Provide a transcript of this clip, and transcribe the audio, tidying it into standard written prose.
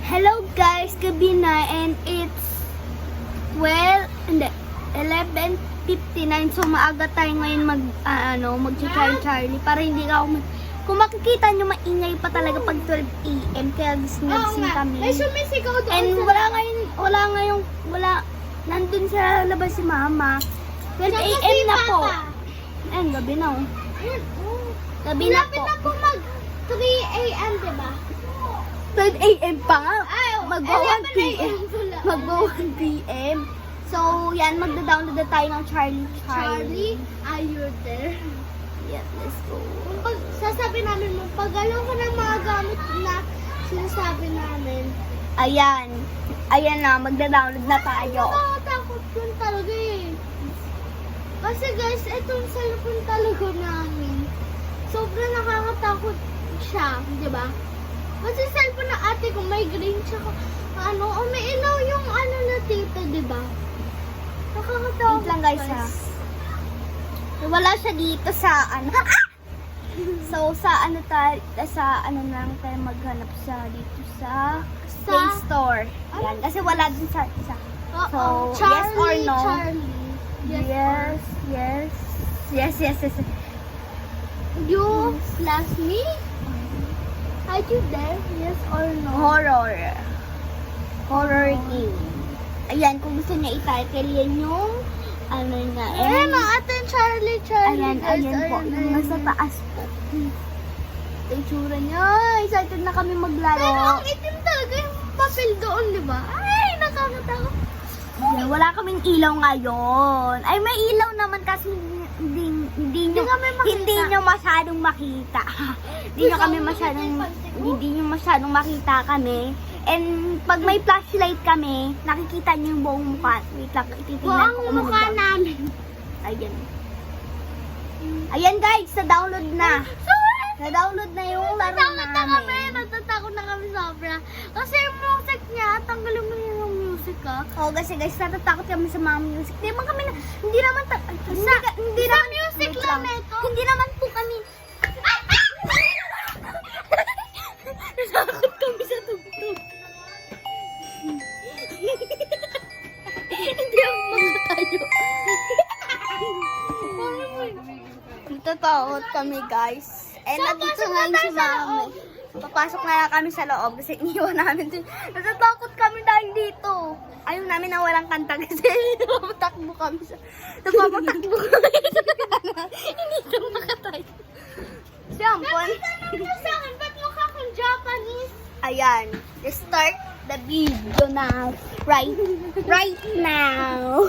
Hello guys, gabi na and it's 11:59, so maaga tayo ngayon mag-Charlie para hindi ako kung makikita nyo maingay pa talaga pag 12 AM kaya gising kami. May sumisigaw doon. And nandun sa labas si mama. 12 AM na po. Ayun, gabi na oh. Gabi na po. Lapit na po mag 3 AM, diba? 12 AM pa nga. Mag-1 PM. Mag-1 PM. So, yan, magda-download na tayo ng Charlie, are you there? Yes, let's go. Sasabi namin mo, pag-alaw ko ng mga gamit na sinasabi namin. Ayan. Ayan na, magda-download na tayo. Nakakatakot yun talaga eh. Kasi guys, itong cellphone talaga namin. Sobrang nakakatakot siya, di ba? Kasi cellphone na ate ko may green tsaka may ilaw yung na tito, di ba? Nakakatakot. Wait lang guys ha. Wala siya dito sa So sa lang tayo maghanap sa dito sa Play Store. Yan, kasi wala din sa isa. So, yes or no? Charlie. Yes. You plus me? Are you there? Yes or no? Horror game. Ayan, kung gusto niya i-title yan yung niya. Ayan o, atin Charlie. Ayan po. Nasa taas po. Yung tsura niya. Excited na kami maglaro. Pero ang itim talaga yung papel doon, di ba? Ay, nakakatakot. Ayan, wala kaming ilaw ngayon. Ay, may ilaw naman kasi hindi nyo masyadong makita. Hindi nyo masyadong makita kami. And pag may flashlight kami, nakikita nyo yung buong mukha. Wait lang, ititingnan ko kung mukha namin. Ayan. Ayan guys, na-download na. Na-download na yung laro namin. Natatakot na kami sobra. Kasi yung music niya, tanggalin mo yung music Oo, kasi guys, natatakot kami sa mga music. Hindi naman music lang ito. Hindi naman po kami. Natakot kami sa tugtog. Hindi ako makatayo. Natatakot kami guys. And nandito ngayon si mami. Papasok na kami sa loob kasi iniwan namin din. Natatakot kami dahil dito. Ayaw namin na walang kanta kasi napapatakbo kami sa hindi ka makatayo. Siyampon. Sa akin, ba't mukha kang Japanese? Ayan. Let's start the video now. Right now.